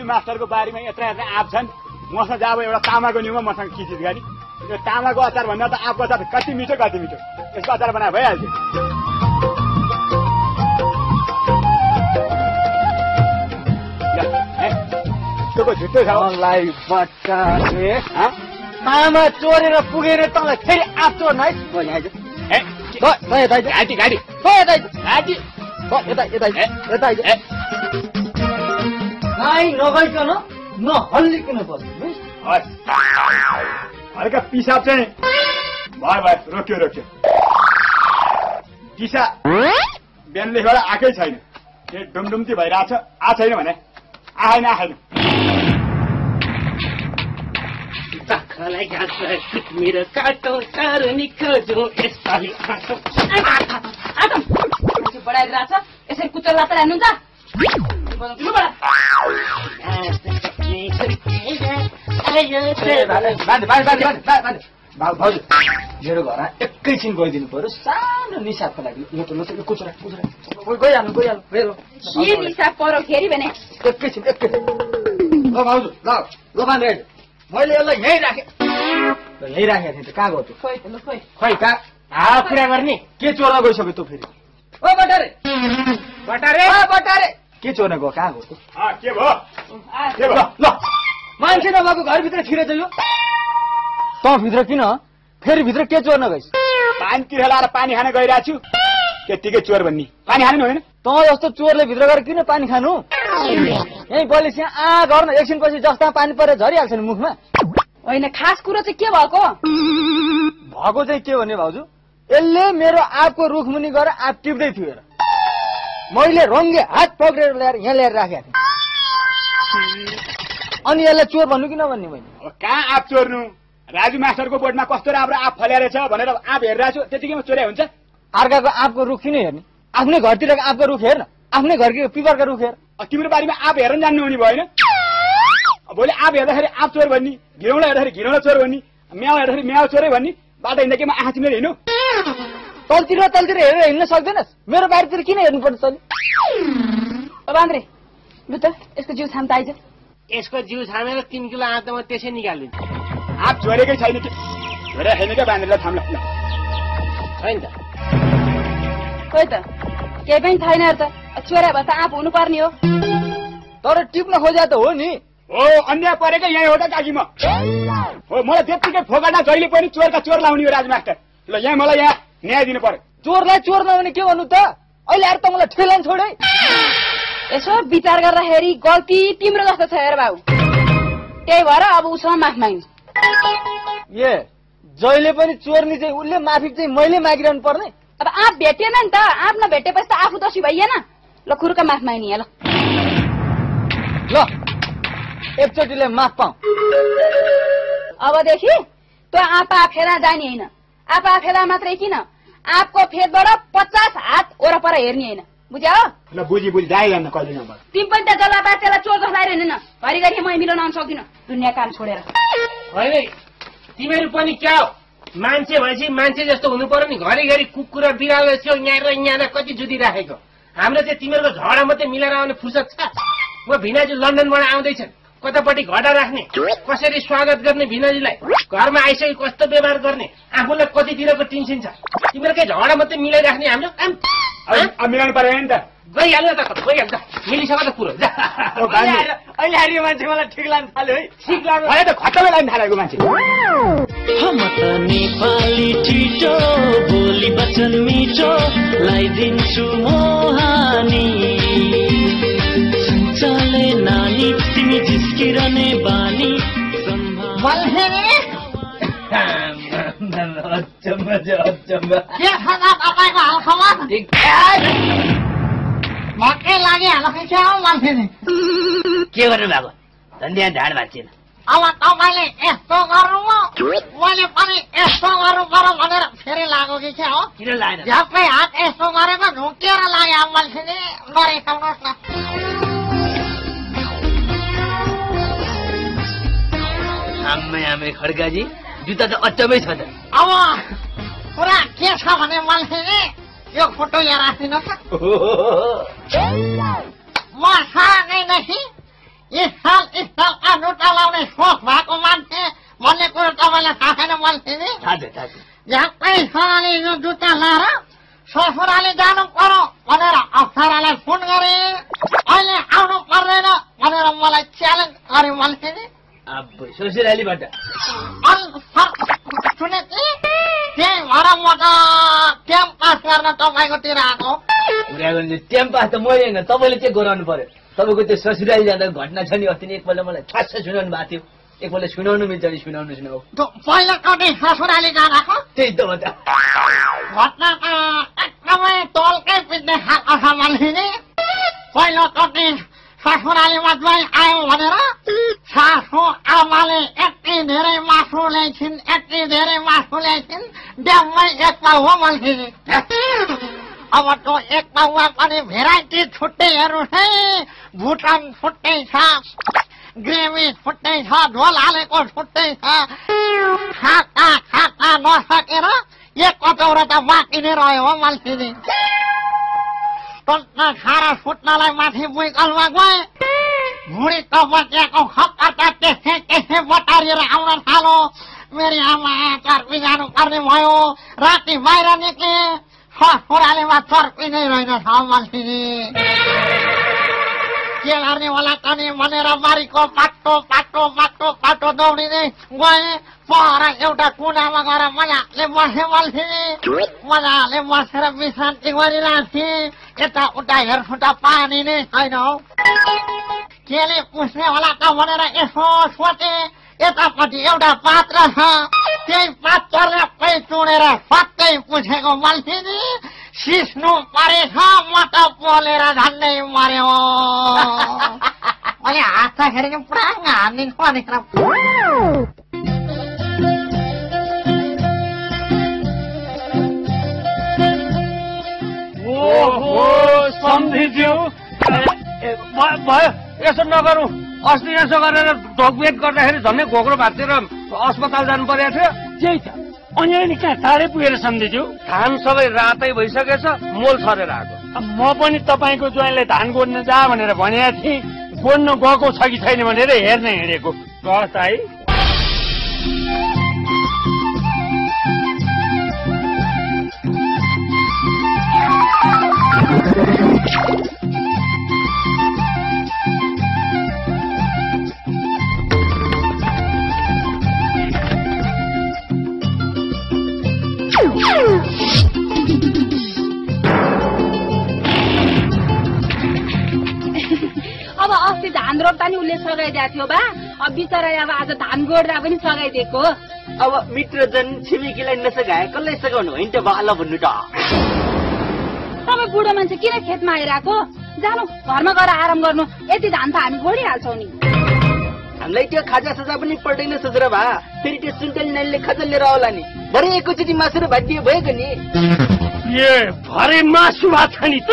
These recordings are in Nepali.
राजु मास्टरको बारीमा यत्रा यत्रा आँप छन् मसँग जब एउटा तामाको न्युमा मसँग खिचित गरी यो तामाको अचार भन्दा त आँपको अचार कति मिठो यसको अचार बनाए भइहाल्छ झुट्टो छ मलाई बच्चाले तामा चोरेर पुगेर तँलाई फेरि आँप चोर्न नगइकन नहल्लिकन बस्नु हल्का पिसाब चाहिँ भयो रोक्यो दिशा बिहानदेखिबाट आएकै छैन डुमडुम्ती भइरहेछ आ छैन भने आएन बाख्रालाई घाँस मेरो काटो सारुनी खोजौँ यसपालि आदम बढाइरहेछ यसरी कुचो लात्र हान्नुहुन्छ भाउजू मेरो घर एकैछिन गइदिनु पर्यो सानो निसाबको लागि कुचुरा गइहाल्नु के निसाब परो फेरि भने एकैछिन ल भाउजू ल बाँध्रे मैले यसलाई यहीँ राखेँ थिएँ त कहाँ गयो त खै कहाँ कुरा गर्ने के चोर्न गइसक्यो तँ फेरि ओ बटारे के चोर्न गयो कहाँ गयो के भयो ल मान्छे नभएको घरभित्र छिरेछ यो तँ भित्र किन फेरि भित्र के चोर्न गइस् पानी तिरेर पानी खान गइरहेको छु त्यत्तिकै चोर भन्ने पानी खानु होइन तँ जस्तो चोरले भित्र गएर किन पानी खानु यहीँ बलिस यहाँ गर्न एकछिनपछि जस्ता पानी परेर झरिहाल्छ नि मुखमा होइन खास कुरो चाहिँ के भएको चाहिँ के भने भाउजू यसले मेरो आँपको रुख मुनि गएर आँप टिप्दै थियो र मैले रङ्गे हात पक्रेर ल्याएर यहाँ ल्याएर राखेको थिएँ अनि यसलाई चोर भन्नु कि नभन्ने मैले कहाँ आँप चोर्नु राजु मास्टरको बोर्डमा कस्तो राम्रो आँप फल्याएर छ भनेर आँप हेरिरहेको छु त्यतिकैमा चोर्या हुन्छ अर्काको आँपको रुख किन हेर्ने आफ्नै घरतिरको आँपको रुख हेर्न आफ्नै घरको पिपरको रुख हेर तिम्रो बारीमा आँप हेर्न जान्नु हुने भएन भोलि आँप हेर्दाखेरि आँप चोर भन्ने घिरौँला हेर्दाखेरि घिरौँला चोर भन्ने म्याउ हेर्दाखेरि म्याउ चोरै भन्ने बाटो हिँड्दा केमा आँखा तिमीले हिँड्नु तलतिर हेरेर हिँड्न सक्दैनस् मेरो बारीतिर किन हेर्नुपर्छ तैँले बान्द्रे लु त यसको जिउ छाम त आइज यसको जिउ छामेर 3 किलो आँप त म त्यसै निकालिदिन्छु आँप चोरेकै छैन कि छोरा छैन क्या बान्द्रेलाई थाम्ला छैन त खोइ त केही पनि छैन त चोरे भए त आँप हुनुपर्ने हो तर टिप्न खोजे त हो नि हो अन्याय परेकै यहीँ हो त काकी म हो मलाई त्यत्तिकै फोकाटा जहिले पनि चोरका चोर लाउने हो राजमास्टर ल यहाँ मलाई यहाँ न्याय दिनु पर्यो चोरलाई चोर नहुने के भन्नु त अहिले आएर त मलाई ठेलान छोडे यसो विचार गर्दाखेरि गल्ती तिम्रो जस्तो छ हेर बाबु त्यही भएर अब उसँग माफ माग्नु ए जहिले पनि चोर्नी चाहिँ उसले माफी चाहिँ मैले मागिरहनु पर्ने अब आँप भेटेन नि त आँप नभेटेपछि त आफू दोषी भइएन ल खुर्का माफ माग्ने ल एकचोटिले माफ पाऊ अबदेखि त्यो आँपा फेला जाने होइन आँपा फेला मात्रै किन आँपको फेदबाट 50 हात वरपर हेर्ने होइन बुझ्यौ ल बुझी जाइहाल्न कहिले नभए तिमी पनि त जल्ला बाचेलाई चोर जस्तो हेर्ने न घरिघरि म मिलाउन आउन सक्दिन दुनियाँ काम छोडेर होइन तिमीहरू पनि क्या हो मान्छे भएपछि मान्छे जस्तो हुनु पर्यो नि घरिघरि कुकुर बिरालो जस्तो यहाँ र यहाँ कति जुदी राखेको हाम्रो चाहिँ तिमीहरूको झगडा मात्रै मिलाएर आउने फुर्सद छ म भिनाजु लन्डनबाट आउँदैछन् कतापट्टि घडा राख्ने कसरी स्वागत गर्ने भिनाजुलाई घरमा आइसके कस्तो व्यवहार गर्ने आफूलाई कतितिरको टेन्सन छ तिमीहरूकै झगडा मात्रै मिलाइराख्ने हाम्रो काम मिलाउनु पर्यो नि त गइहाल्नु त गइहाल्छ मिलिसक्यो त कुरो अहिले आएर यो मान्छे मलाई ठिक लाग्न थाल्यो है ठिक लाग्यो अहिले त खत्तमै लाग्न थालेको मान्छे हम त नेपाली छिटो बोली वचन मिठो लाइदिन्छु मोहानी चले नानी तिमी जिस्किरहने बानी के गर्नु भएको धन्दिया ढाड भएको छैन अब तपाईँले यस्तो गर्नु मैले पनि यस्तो गर्नु पर्यो भनेर फेरि लाग्यो कि क्या हो किन लागेन झ्याप्पै हात यस्तो गरेको झुकेर लाग्यो मान्छे नि गरेकाउनुहोस् न आम्मै खड्काजी जुत्ता त अचम्मै छ त अब पुरा के छ भने मान्छे नि यो फोटो यहाँ राखिदिनु त म सानैदेखि स्थल स्थलका जुत्ता लाउने सोख भएको मान्छे भन्ने कुरो तपाईँलाई थाहा छैन मान्छे नि झ्याप्पै छोराले यो जुत्ता लाएर ससुराली जानु पर्यो भनेर अप्सरालाई फोन गरे अहिले आउनु पर्दैन भनेर मलाई च्यालेन्ज गरे मान्छे नि ससुरालीबाट सुने त्यही भएर म त ट्याम पास गर्न तपाईँकोतिर आएको ट्याम पास त मैले होइन तपाईँले के गराउनु पर्यो तपाईँको त्यो ससुराली जाँदा घटना छ नि अस्ति नै एकपल्ट मलाई खास सुनाउनु भएको थियो एकपल्ट सुनाउनु मिल्छ नि सुनाउ पहिलोचोटि ससुराली जाँदाको त्यही त हो त घटना त एकदमै तलकै पिट्ने खाएको छ मान्छे नि पहिलोचोटि ससुरालीमा ज्वाइँ आयो भनेर सासु आमाले यति धेरै मासु ल्याइछिन् यति धेरै मासु ल्याइछिन् ड्याममै एक पाउ हो मान्छे नि अब त्यो एक पाउमा पनि भेराइटी छुट्टै हेर्नुहोस् है भुटन छुट्टै छ ग्रेभी छुट्टै छ झोल हालेको छुट्टै छ खाँदा नसकेर एक कचौरा त बाँकी नै रह्यो हो मान्छे नि खाएर सुत्नलाई माथि बुइकलमा गए भुँडी त बचिएको खप्पर त त्यसै बटारिएर आउन थालो मेरी आमा चर्पी जानु पर्ने भयो राति बाहिर निक्ले ससुरालीमा चर्पी नै रहेनछ मान्छे के गर्ने होला त नि भनेर बारीको पाटो दौडिँदै गए पर एउटा कुनामा गएर मजाले बसे मान्छे मजाले बसेर विश्रान्ति गरिरहेको थिएँ यताउता हेर्छु त पानी नै छैन हौ केले पुस्ने होला त भनेर यसो सोचे यतापट्टि एउटा पात्र छ त्यही पात्रले चुडेर सत्तै पुछेको मान्छे नि सिस्नु परेछ म त पोलेर झन्डै मर्यो अनि हाँस्दाखेरि नि पुरा हानिदिन्छ भनेर सम्झिज्यू भयो यसो नगरौँ अस्ति यसो गरेर ढोकभेट गर्दाखेरि झन्डै घोक्रो भाँचेर अस्पताल जानु परेको थियो त्यही त अनि अहिले कहाँ टाढै पुगेर सम्झिज्यू धान सबै रातै भइसकेछ मोल छरेर आएको म पनि तपाईँको ज्वाइँलाई धान गोड्न जा भनेर भनेको थिएँ गोड्न गएको छ कि छैन भनेर हेर्न हिँडेको कस है अब अस्ति धान रोप्दा नि उसले सघाइदिएको थियो बा अब बिचरा अब आज धान गोड्दा पनि सघाइदिएको अब मित्रजन छिमेकीलाई नसघाए कसलाई सघाउनु होइन त बाला भन्नु त तपाईँ बुढो मान्छे किन खेतमा आइरहेको जानु घरमा गएर आराम गर्नु यति धान त हामी गोडिहाल्छौँ नि हामीलाई त्यो खाजा सजा पनि पर्दैन सजुरा भा फेरि त्यो सुन्तली नानीले खजल लिएर आउला नि भरे एकैचोटि मासु र भात दिए भएको नि ए भरे मासु भात छ नि त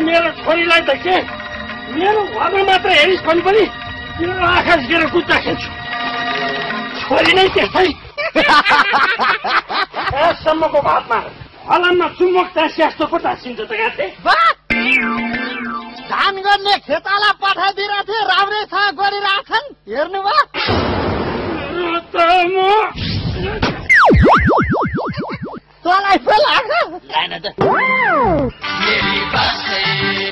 मेरो छोरीलाई त के मेरो घरमा मात्र हेरिस् भने पनि मेरो आँखा झिकेर कुच्चा खेल्छु छोरी नै त्यस्तै सम्मको भातमा हलनमा चुम्बक टाँसी जस्तो पो टाँसिन्छ त गाँथे धान गर्ने खेताला पठाइदिएर थिए राम्रैसँग गरिरहेछन् हेर्नुभयो तँलाई पो लाग्छ